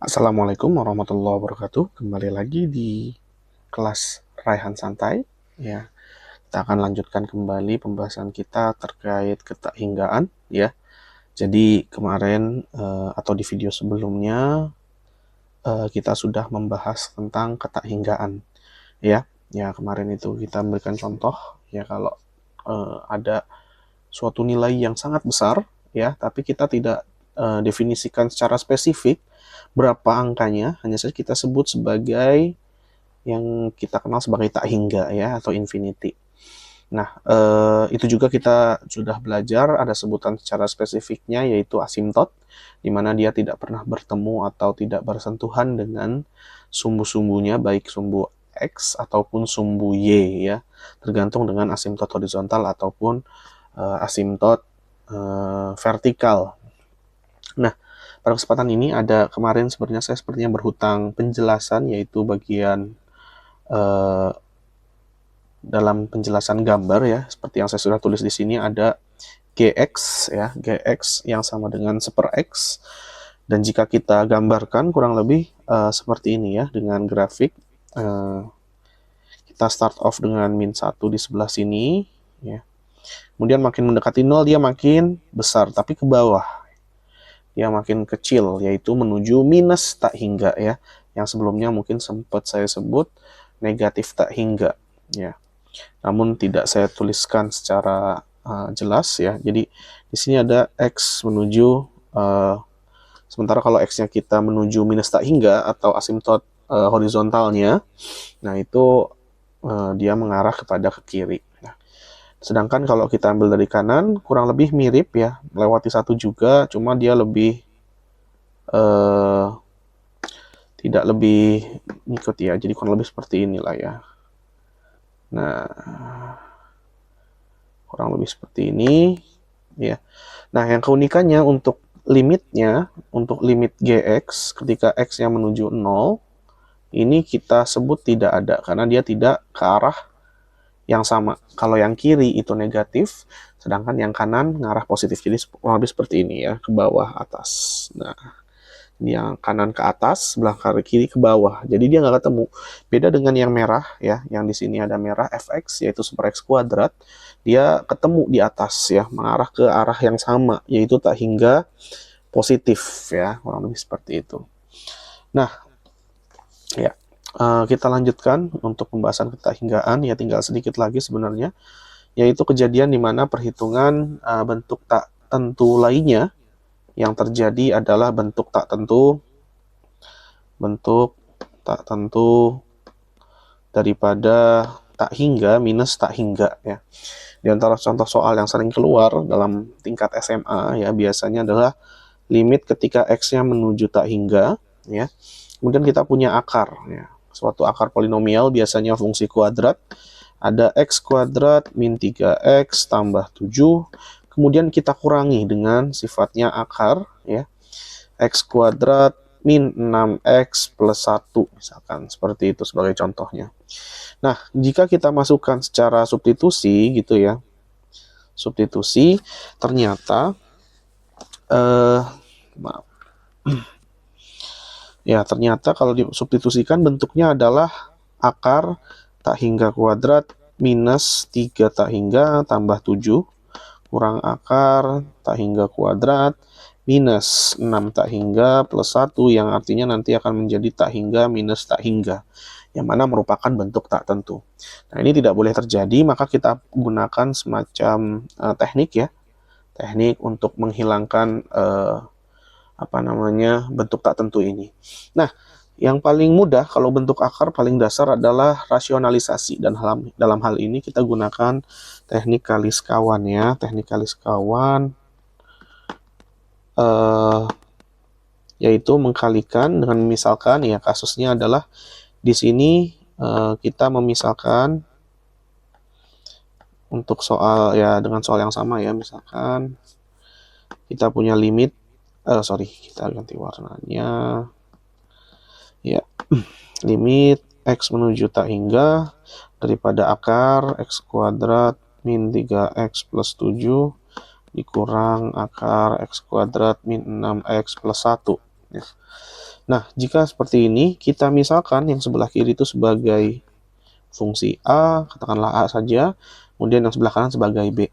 Assalamualaikum warahmatullahi wabarakatuh. Kembali lagi di kelas Raihan Santai. Ya, kita akan lanjutkan kembali pembahasan kita terkait ketakinggaan. Ya, jadi kemarin atau di video sebelumnya kita sudah membahas tentang ketakinggaan. Ya, kemarin itu kita memberikan contoh. Ya, kalau ada suatu nilai yang sangat besar, ya, tapi kita tidak definisikan secara spesifik berapa angkanya, hanya saja kita sebut sebagai yang kita kenal sebagai tak hingga, ya, atau infinity. Nah, itu juga kita sudah belajar ada sebutan secara spesifiknya, yaitu asimtot, di mana dia tidak pernah bertemu atau tidak bersentuhan dengan sumbu-sumbunya, baik sumbu X ataupun sumbu Y, ya, tergantung dengan asimtot horizontal ataupun asimtot vertikal. Nah, pada kesempatan ini ada kemarin sebenarnya saya sepertinya berhutang penjelasan, yaitu bagian dalam penjelasan gambar, ya, seperti yang saya sudah tulis di sini ada Gx, ya, Gx yang sama dengan 1/x, dan jika kita gambarkan kurang lebih seperti ini, ya, dengan grafik kita start off dengan -1 di sebelah sini, ya. Kemudian makin mendekati 0 dia makin besar, tapi ke bawah dia makin kecil, yaitu menuju minus tak hingga, ya, yang sebelumnya mungkin sempat saya sebut negatif tak hingga, ya. Namun tidak saya tuliskan secara jelas, ya. Jadi di sini ada X menuju sementara kalau X-nya kita menuju minus tak hingga atau asimtot horizontalnya, nah itu dia mengarah kepada ke kiri. Nah, sedangkan kalau kita ambil dari kanan kurang lebih mirip, ya, melewati 1 juga, cuma dia lebih tidak lebih ngikut, ya, jadi kurang lebih seperti inilah, ya. Nah, kurang lebih seperti ini, ya. Nah, yang keunikannya untuk limitnya, untuk limit Gx ketika X yang menuju 0, ini kita sebut tidak ada, karena dia tidak ke arah yang sama. Kalau yang kiri itu negatif, sedangkan yang kanan ngarah positif. Jadi kurang lebih seperti ini, ya, ke bawah atas. Nah, ini yang kanan ke atas, sebelah kiri ke bawah. Jadi dia nggak ketemu. Beda dengan yang merah, ya, yang di sini ada merah fx, yaitu 1/x kuadrat. Dia ketemu di atas, ya, mengarah ke arah yang sama, yaitu tak hingga positif, ya, kurang lebih seperti itu. Nah, ya, kita lanjutkan untuk pembahasan ketakinggaan, ya, tinggal sedikit lagi sebenarnya, yaitu kejadian di mana perhitungan bentuk tak tentu lainnya yang terjadi adalah bentuk tak tentu daripada tak hingga minus tak hingga, ya. Di antara contoh soal yang sering keluar dalam tingkat SMA, ya, biasanya adalah limit ketika X-nya menuju tak hingga, ya. Kemudian kita punya akar, ya. Suatu akar polinomial biasanya fungsi kuadrat, ada X kuadrat min 3X tambah 7, kemudian kita kurangi dengan sifatnya akar, ya, X kuadrat min 6X plus 1, misalkan seperti itu sebagai contohnya. Nah, jika kita masukkan secara substitusi, gitu, ya, substitusi, ternyata maaf, ya, ternyata kalau disubstitusikan bentuknya adalah akar tak hingga kuadrat minus 3 tak hingga tambah 7 kurang akar tak hingga kuadrat minus 6 tak hingga plus 1, yang artinya nanti akan menjadi tak hingga minus tak hingga, yang mana merupakan bentuk tak tentu. Nah, ini tidak boleh terjadi, maka kita gunakan semacam teknik, ya, teknik untuk menghilangkan bentuk tak tentu ini. Nah, yang paling mudah kalau bentuk akar paling dasar adalah rasionalisasi, dan dalam hal ini kita gunakan teknik kali sekawan, ya. Teknik kali sekawan yaitu mengkalikan dengan misalkan, ya, kasusnya adalah di sini kita memisalkan untuk soal, ya, dengan soal yang sama, ya, misalkan kita punya limit kita ganti warnanya, ya, limit X menuju tak hingga daripada akar X kuadrat min 3X plus 7 dikurang akar X kuadrat min 6X plus 1, ya. Nah, jika seperti ini, kita misalkan yang sebelah kiri itu sebagai fungsi A, katakanlah A saja, kemudian yang sebelah kanan sebagai B.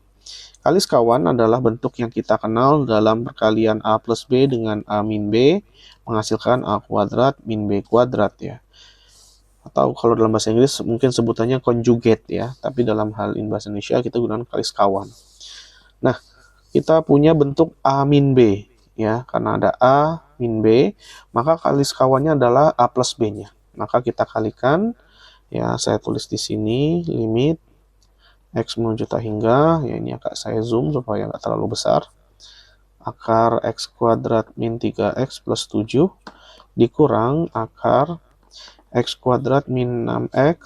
Kali sekawan adalah bentuk yang kita kenal dalam perkalian A plus B dengan A min B, menghasilkan A kuadrat min B kuadrat ya. Atau kalau dalam bahasa Inggris mungkin sebutannya conjugate ya, tapi dalam hal ini bahasa Indonesia kita gunakan kali sekawan. Nah, kita punya bentuk A min B ya, karena ada A min B, maka kali sekawannya adalah A plus B-nya. Maka kita kalikan, ya saya tulis di sini limit X menuju tak hingga, ya ini agak saya zoom supaya nggak terlalu besar, akar X kuadrat min 3X plus 7 dikurang akar X kuadrat min 6X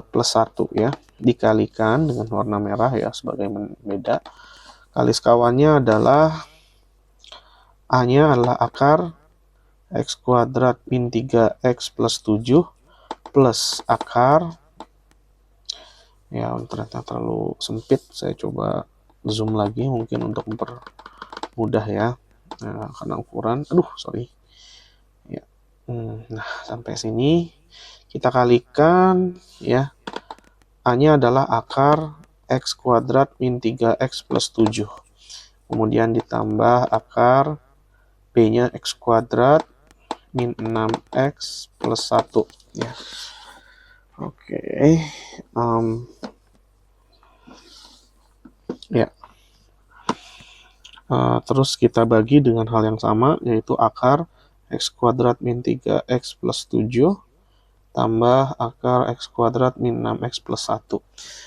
plus 1 ya, dikalikan dengan warna merah ya sebagai beda. Kali sekawannya adalah A-nya adalah akar X kuadrat min 3X plus 7 plus akar, ya ternyata terlalu sempit, saya coba zoom lagi mungkin untuk mempermudah ya, karena ukuran, ya. Nah, sampai sini kita kalikan ya, A-nya adalah akar X kuadrat min 3X plus 7, kemudian ditambah akar B-nya X kuadrat min 6X plus 1 ya. Oke, ya. Terus kita bagi dengan hal yang sama, yaitu akar X kuadrat min 3X plus 7 tambah akar X kuadrat min 6X plus 1.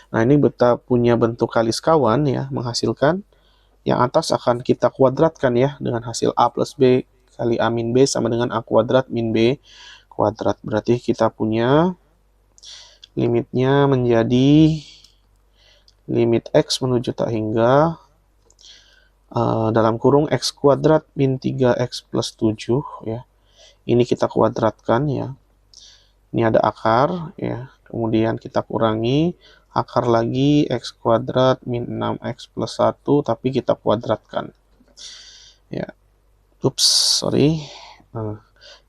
Nah, ini punya bentuk kali sekawan ya, menghasilkan yang atas akan kita kuadratkan ya dengan hasil A plus B kali A min B sama dengan A kuadrat min B kuadrat. Berarti kita punya limitnya menjadi limit X menuju tak hingga dalam kurung X kuadrat min 3X plus 7 ya. Ini kita kuadratkan ya. Ini ada akar ya. Kemudian kita kurangi akar lagi X kuadrat min 6X plus 1, tapi kita kuadratkan. Ya.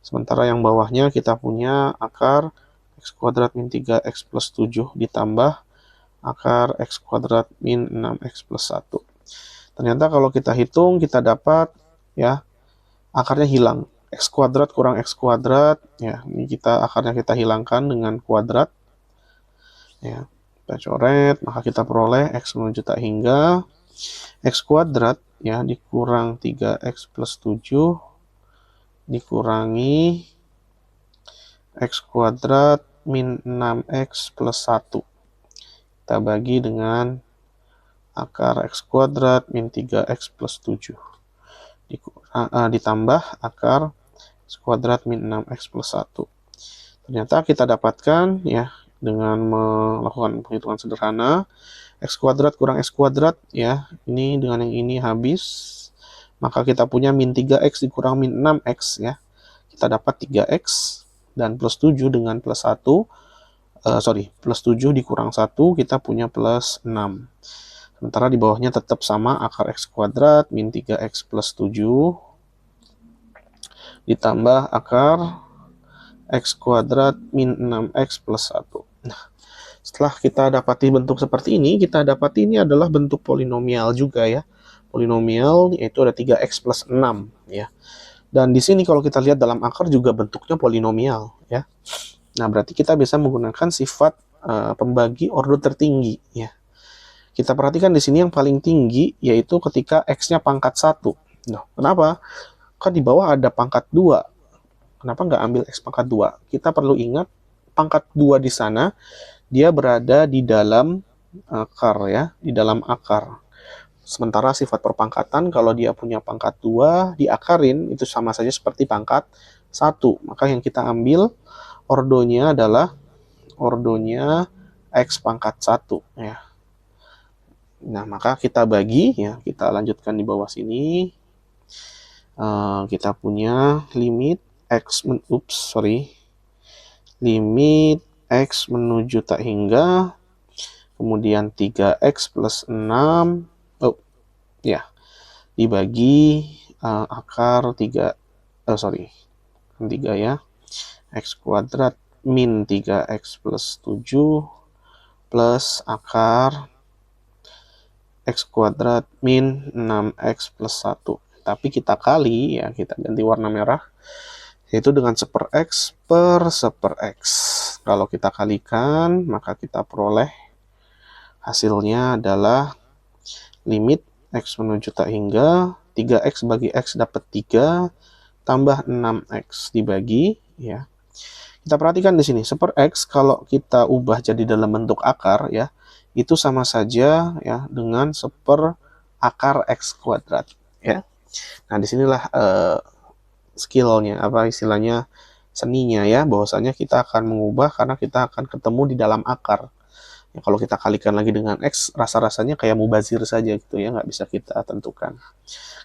Sementara yang bawahnya kita punya akar X kuadrat min 3X plus 7 ditambah akar X kuadrat min 6X plus 1. Ternyata kalau kita hitung, kita dapat ya, akarnya hilang. X kuadrat kurang X kuadrat, ya ini akarnya kita hilangkan dengan kuadrat. Ya, kita coret, maka kita peroleh X menuju tak hingga X kuadrat ya dikurang 3X plus 7 dikurangi X kuadrat min 6X plus 1. Kita bagi dengan akar X kuadrat min 3X plus 7 ditambah akar X kuadrat min 6X plus 1. Ternyata kita dapatkan ya dengan melakukan penghitungan sederhana, X kuadrat kurang X kuadrat ya, ini dengan yang ini habis, maka kita punya min 3X dikurang min 6X ya, kita dapat 3X dan plus 7 dengan plus 1, plus 7 dikurang 1 kita punya plus 6. Sementara di bawahnya tetap sama, akar X kuadrat min 3X plus 7 ditambah akar X kuadrat min 6X plus 1. Nah, setelah kita dapati bentuk seperti ini, kita dapati ini adalah bentuk polinomial juga ya. Polinomial yaitu ada 3X plus 6 ya. Dan di sini kalau kita lihat dalam akar juga bentuknya polinomial ya. Nah, berarti kita bisa menggunakan sifat pembagi ordo tertinggi ya. Kita perhatikan di sini yang paling tinggi yaitu ketika X-nya pangkat 1. Nah, kenapa? Kan di bawah ada pangkat 2. Kenapa nggak ambil X pangkat 2? Kita perlu ingat pangkat 2 di sana dia berada di dalam akar ya, di dalam akar. Sementara sifat perpangkatan kalau dia punya pangkat 2 diakarin itu sama saja seperti pangkat 1. Maka yang kita ambil ordonya adalah ordonya X pangkat 1 ya. Nah, maka kita bagi ya, kita lanjutkan di bawah sini. Kita punya limit limit X menuju tak hingga, kemudian 3X plus 6 dibagi akar 3 sorry, 3 ya, x kuadrat min 3x plus 7 plus akar x kuadrat min 6x plus 1. Tapi kita kali, ya kita ganti warna merah, yaitu dengan 1/x per 1/x. Kalau kita kalikan, maka kita peroleh hasilnya adalah limit x menuju tak hingga 3x bagi x dapat 3 tambah 6x dibagi, ya. Kita perhatikan di sini 1/x kalau kita ubah jadi dalam bentuk akar, ya, itu sama saja ya dengan 1 akar x kuadrat, ya. Nah, disinilah skillnya, apa istilahnya, seninya ya, bahwasanya kita akan mengubah karena kita akan ketemu di dalam akar. Ya, kalau kita kalikan lagi dengan X, rasa-rasanya kayak mubazir saja gitu ya, nggak bisa kita tentukan.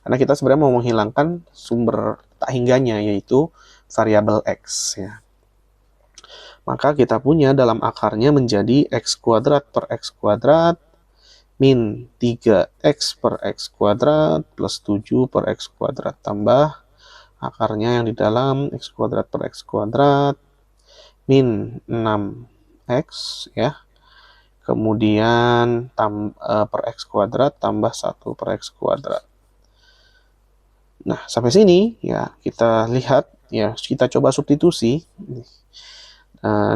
Karena kita sebenarnya mau menghilangkan sumber tak hingganya, yaitu variabel X ya. Maka kita punya dalam akarnya menjadi X kuadrat per X kuadrat min 3x per X kuadrat plus 7 per X kuadrat tambah akarnya yang di dalam X kuadrat per X kuadrat min 6x ya. Kemudian per X kuadrat tambah 1 per X kuadrat. Nah, sampai sini ya kita lihat ya, kita coba substitusi.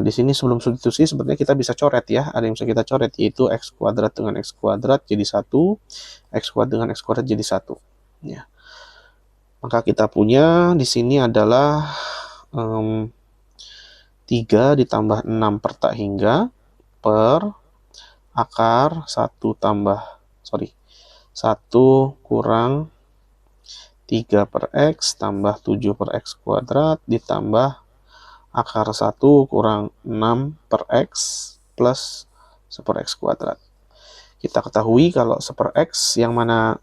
Di sini sebelum substitusi sebenarnya kita bisa coret ya, ada yang bisa kita coret, yaitu X kuadrat dengan X kuadrat jadi 1, X kuadrat dengan X kuadrat jadi 1 ya. Maka kita punya di sini adalah 3 ditambah 6 per tak hingga per akar 1 kurang 3 per X tambah 7 per X kuadrat ditambah akar 1 kurang 6 per X plus 1 per X kuadrat. Kita ketahui kalau 1 per X yang mana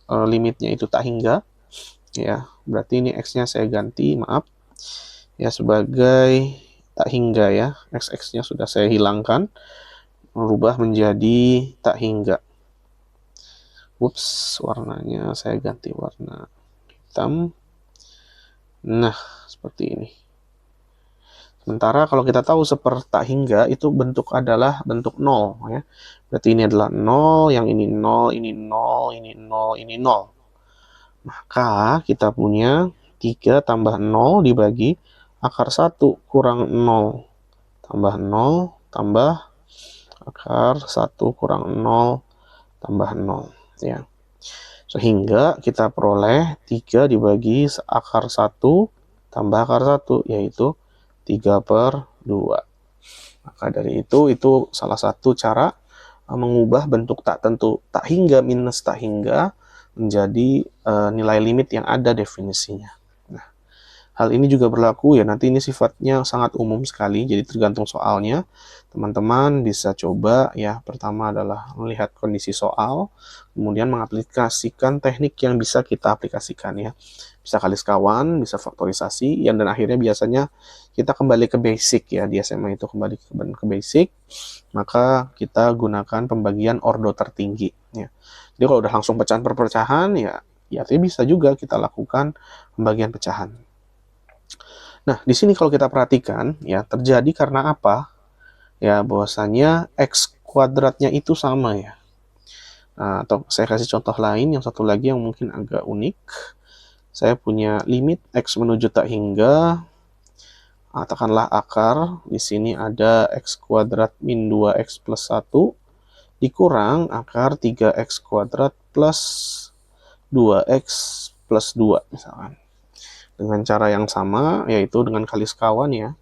limitnya itu tak hingga ya, berarti ini X-nya saya ganti, maaf ya, sebagai tak hingga ya. X-nya sudah saya hilangkan, merubah menjadi tak hingga. Ups, warnanya saya ganti warna hitam. Nah, seperti ini. Sementara kalau kita tahu 1 per tak hingga itu bentuk adalah bentuk 0 ya. Berarti ini adalah 0, yang ini 0, ini 0, ini 0, ini 0. Maka kita punya 3 tambah 0 dibagi akar 1 kurang 0 tambah 0 tambah akar 1 kurang 0 tambah 0 ya. Sehingga kita peroleh 3 dibagi akar 1 tambah akar 1, yaitu 3 per 2. Maka dari itu salah satu cara mengubah bentuk tak tentu, tak hingga minus tak hingga, menjadi nilai limit yang ada definisinya. Nah, hal ini juga berlaku ya, nanti ini sifatnya sangat umum sekali, jadi tergantung soalnya. Teman-teman bisa coba ya, pertama adalah melihat kondisi soal, kemudian mengaplikasikan teknik yang bisa kita aplikasikan ya. Bisa kalis kawan, bisa faktorisasi, dan akhirnya biasanya kita kembali ke basic ya, di SMA itu kembali ke basic, maka kita gunakan pembagian ordo tertinggi ya. Jadi kalau udah langsung pecahan per pecahan ya bisa juga kita lakukan pembagian pecahan. Nah, di sini kalau kita perhatikan ya, terjadi karena apa? Ya, bahwasanya X kuadratnya itu sama ya. Nah, atau saya kasih contoh lain, yang satu lagi yang mungkin agak unik. Saya punya limit X menuju tak hingga, katakanlah akar, di sini ada X kuadrat min 2X plus 1, dikurang akar 3X kuadrat plus 2X plus 2 misalkan. Dengan cara yang sama, yaitu dengan kali sekawan ya.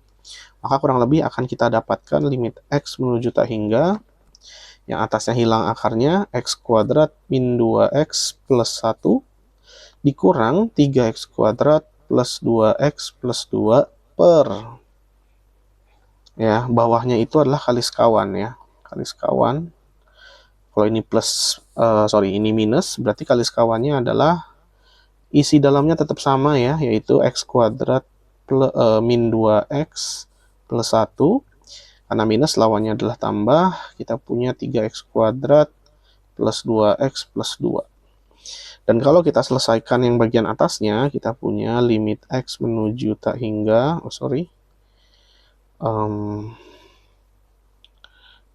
Maka kurang lebih akan kita dapatkan limit X menuju tak hingga, yang atasnya hilang akarnya, X kuadrat min 2X plus 1, dikurang 3X kuadrat plus 2X plus 2 per, ya, bawahnya itu adalah kali sekawan ya. Kali sekawan. Kalau ini plus, ini minus, berarti kali sekawannya adalah isi dalamnya tetap sama ya, yaitu X kuadrat min 2X plus 1. Karena minus lawannya adalah tambah, kita punya 3X kuadrat plus 2X plus 2. Dan kalau kita selesaikan yang bagian atasnya, kita punya limit X menuju tak hingga,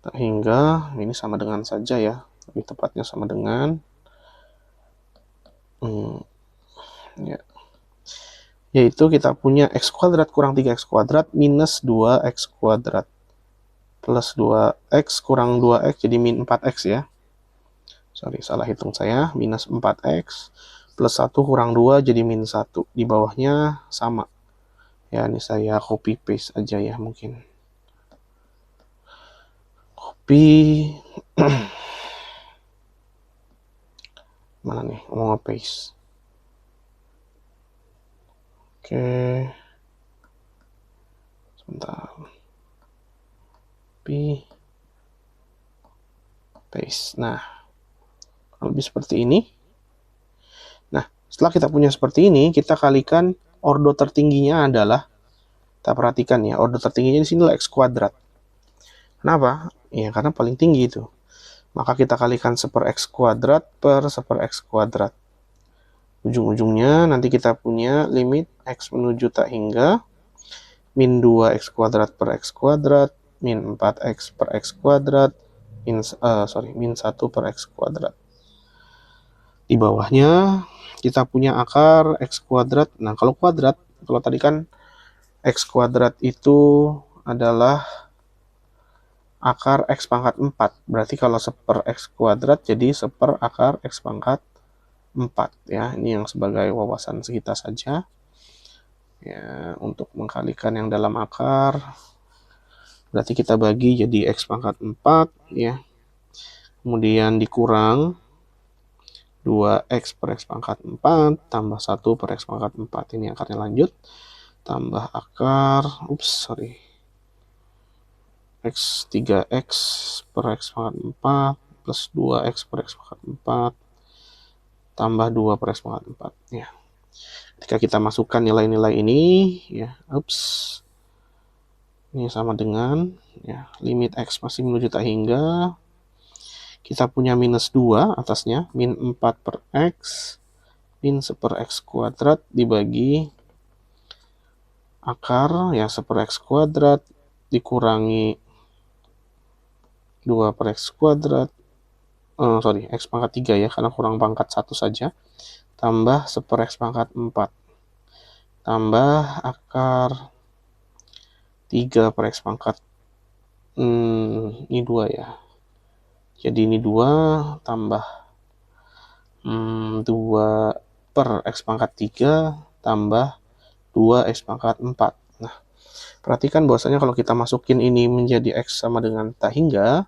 tak hingga, ini sama dengan saja ya, lebih tepatnya sama dengan, ya, yaitu kita punya X kuadrat kurang 3X kuadrat minus 2X kuadrat plus 2X kurang 2X jadi min 4X ya. Sorry, salah hitung saya. Minus 4X plus 1 kurang 2 jadi min 1. Di bawahnya sama. Ya, ini saya copy paste aja ya mungkin. Copy. Mana nih? Mau nge-paste. Oke. Sebentar. Copy. Paste. Nah, lebih seperti ini. Nah, setelah kita punya seperti ini, kita kalikan ordo tertingginya adalah, kita perhatikan ya, ordo tertingginya di sini adalah X kuadrat. Kenapa? Ya, karena paling tinggi itu. Maka kita kalikan 1/X kuadrat per 1/X kuadrat. Ujung-ujungnya nanti kita punya limit X menuju tak hingga min 2X kuadrat per X kuadrat, min 4X per X kuadrat, min 1 per X kuadrat. Di bawahnya kita punya akar X kuadrat. Nah, kalau kuadrat, kalau tadi kan X kuadrat itu adalah akar X pangkat 4. Berarti kalau 1/X kuadrat jadi 1 akar X pangkat 4. Ya, ini yang sebagai wawasan kita saja. Ya, untuk mengkalikan yang dalam akar, berarti kita bagi jadi X pangkat 4. Ya. Kemudian dikurang 2X per X pangkat 4 tambah 1 per X pangkat 4. Ini akarnya lanjut. Tambah akar, X 3X per X pangkat 4 plus 2X per X pangkat 4 tambah 2 per X pangkat 4. Ya. Ketika kita masukkan nilai-nilai ini, ya, ini sama dengan, ya, limit X masih menuju tak hingga. Kita punya minus 2 atasnya, min 4 per X, min 1/X kuadrat dibagi akar, ya, 1/X kuadrat dikurangi 2 per X kuadrat, X pangkat 3 ya, karena kurang pangkat 1 saja, tambah 1/X pangkat 4, tambah akar 3 per X pangkat, ini 2 ya. Jadi ini 2 tambah 2 per X pangkat 3 tambah 2X pangkat 4. Nah, perhatikan bahwasanya kalau kita masukin ini menjadi X sama dengan tak hingga,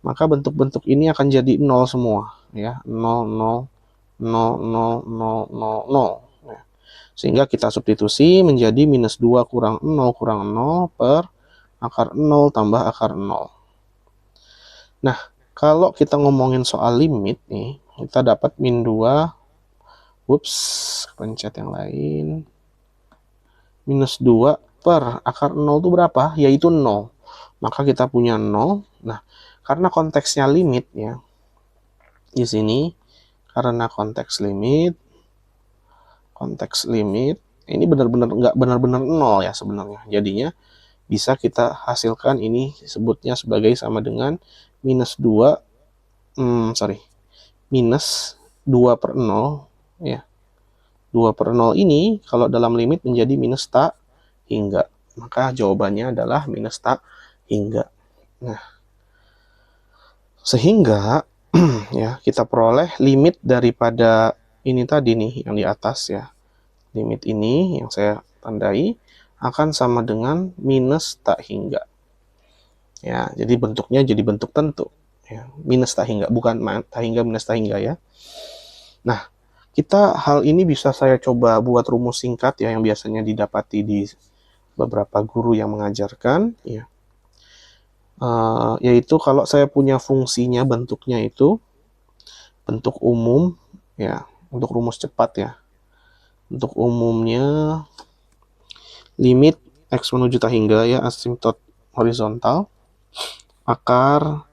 maka bentuk-bentuk ini akan jadi 0 semua. Ya, 0, 0, 0, 0, 0, 0, 0. Ya. Sehingga kita substitusi menjadi minus 2 kurang 0 kurang 0 per akar 0 tambah akar 0. Nah, kalau kita ngomongin soal limit nih, kita dapat min 2, pencet yang lain, minus 2 per akar 0 itu berapa? Yaitu 0. Maka kita punya 0. Nah, karena konteksnya limit ya, di sini, karena konteks limit, ini benar-benar nggak benar-benar 0 ya sebenarnya. Jadinya bisa kita hasilkan ini sebutnya sebagai sama dengan minus 2, minus 2 per 0 ya. 2 per 0 ini kalau dalam limit menjadi minus tak hingga. Maka jawabannya adalah minus tak hingga. Nah, sehingga ya kita peroleh limit daripada ini tadi nih yang di atas ya. Limit ini yang saya tandai akan sama dengan minus tak hingga. Ya, jadi bentuknya jadi bentuk tentu. Ya, minus tak hingga, bukan tak hingga minus tak hingga ya. Nah, hal ini bisa saya coba buat rumus singkat ya yang biasanya didapati di beberapa guru yang mengajarkan ya. Yaitu kalau saya punya fungsinya bentuknya itu bentuk umum ya, untuk rumus cepat ya. Untuk umumnya limit X menuju tak hingga ya, asimtot horizontal, akar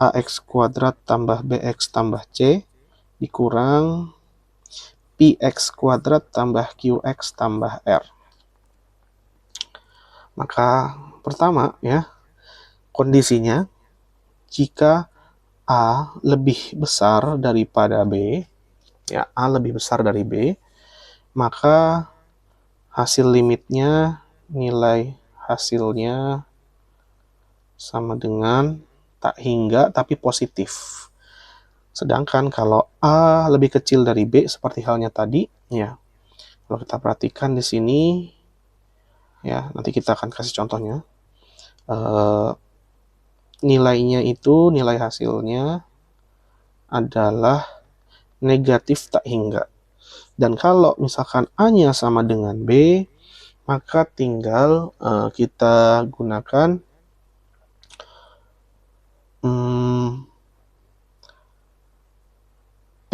AX kuadrat tambah BX tambah C dikurang Px kuadrat tambah Qx tambah R. Maka pertama ya, kondisinya jika A lebih besar daripada B, ya A lebih besar dari B, maka hasil limitnya, nilai hasilnya sama dengan tak hingga tapi positif. Sedangkan kalau A lebih kecil dari B seperti halnya tadi, ya. Kalau kita perhatikan di sini, ya, nanti kita akan kasih contohnya. Nilainya itu, nilai hasilnya adalah negatif tak hingga. Dan kalau misalkan A-nya sama dengan B, maka tinggal kita gunakan P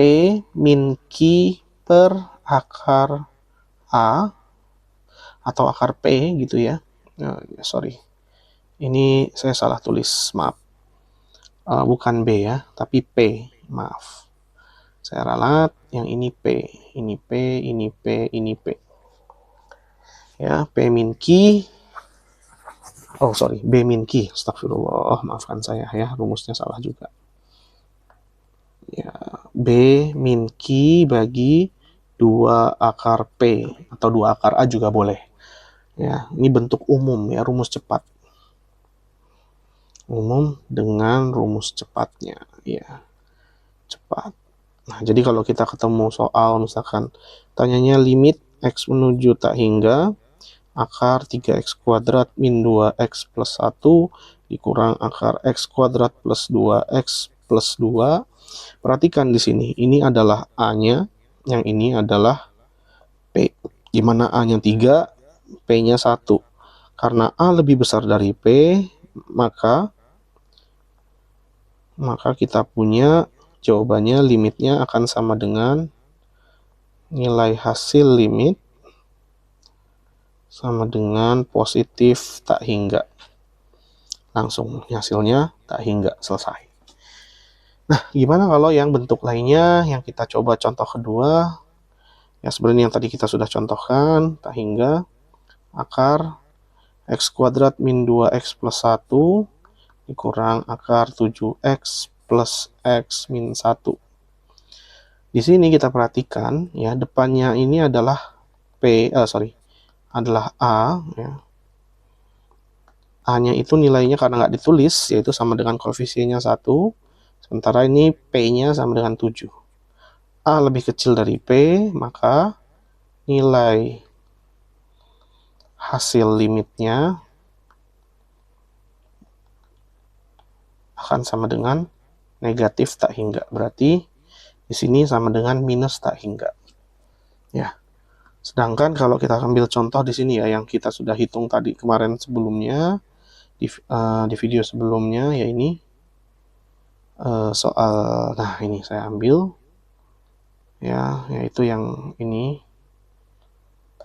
min Q per akar A atau akar P gitu ya. Sorry, ini saya salah tulis, maaf. Bukan B ya, tapi P, maaf. Saya ralat, yang ini P, ini P, ini P, ini P. Ya, P min Q. Oh, sorry, B min Q. Astagfirullah, maafkan saya ya, rumusnya salah juga. Ya, B min Q bagi 2 akar P atau 2 akar A juga boleh. Ya, ini bentuk umum ya, rumus cepat. Umum dengan rumus cepatnya, ya. Cepat. Nah, jadi kalau kita ketemu soal misalkan tanyanya limit X menuju tak hingga akar 3X kuadrat min 2X plus 1 dikurang akar X kuadrat plus 2X plus 2. Perhatikan di sini, ini adalah A-nya, yang ini adalah P. Gimana A-nya 3, P-nya 1. Karena A lebih besar dari P, maka kita punya jawabannya, limitnya akan sama dengan nilai hasil limit sama dengan positif tak hingga. Langsung hasilnya tak hingga, selesai. Nah, gimana kalau yang bentuk lainnya yang kita coba contoh kedua? Ya, sebenarnya yang tadi kita sudah contohkan, tak hingga akar X kuadrat min 2X plus 1 dikurang akar 7X plus X min 1. Di sini kita perhatikan, ya, depannya ini adalah adalah A, ya. A-nya itu nilainya karena nggak ditulis, yaitu sama dengan koefisiennya 1, sementara ini P-nya sama dengan 7. A lebih kecil dari P, maka nilai hasil limitnya akan sama dengan negatif tak hingga. Berarti di sini sama dengan minus tak hingga. Ya. Sedangkan kalau kita ambil contoh di sini ya, yang kita sudah hitung tadi kemarin sebelumnya, di video sebelumnya, ya ini soal, nah ini saya ambil, ya, yaitu yang ini.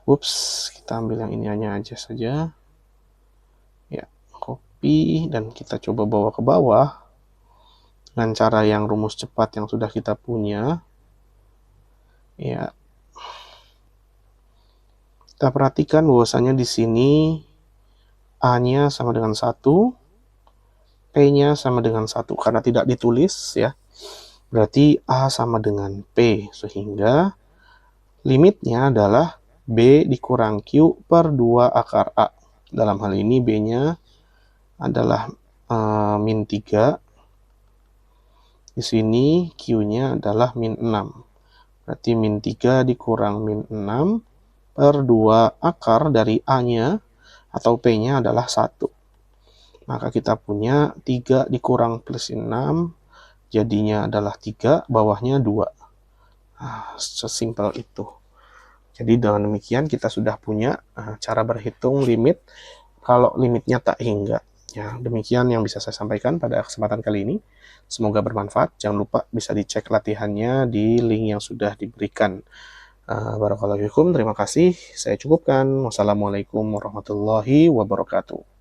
Ups, kita ambil yang ini aja saja. Ya, copy dan kita coba bawa ke bawah dengan cara yang rumus cepat yang sudah kita punya. Ya. Kita perhatikan bahwasanya di sini A-nya sama dengan 1, P-nya sama dengan 1 karena tidak ditulis ya. Berarti A sama dengan P, sehingga limitnya adalah B dikurang Q per 2 akar A. Dalam hal ini B-nya adalah min 3. Di sini Q-nya adalah min 6. Berarti min 3 dikurang min 6 per 2 akar dari A-nya atau P-nya adalah 1. Maka kita punya 3 dikurang plus 6, jadinya adalah 3, bawahnya 2. Nah, sesimpel itu. Jadi dengan demikian kita sudah punya cara berhitung limit kalau limitnya tak hingga. Ya, demikian yang bisa saya sampaikan pada kesempatan kali ini. Semoga bermanfaat. Jangan lupa bisa dicek latihannya di link yang sudah diberikan. Barakallahu fikum. Terima kasih. Saya cukupkan. Wassalamualaikum warahmatullahi wabarakatuh.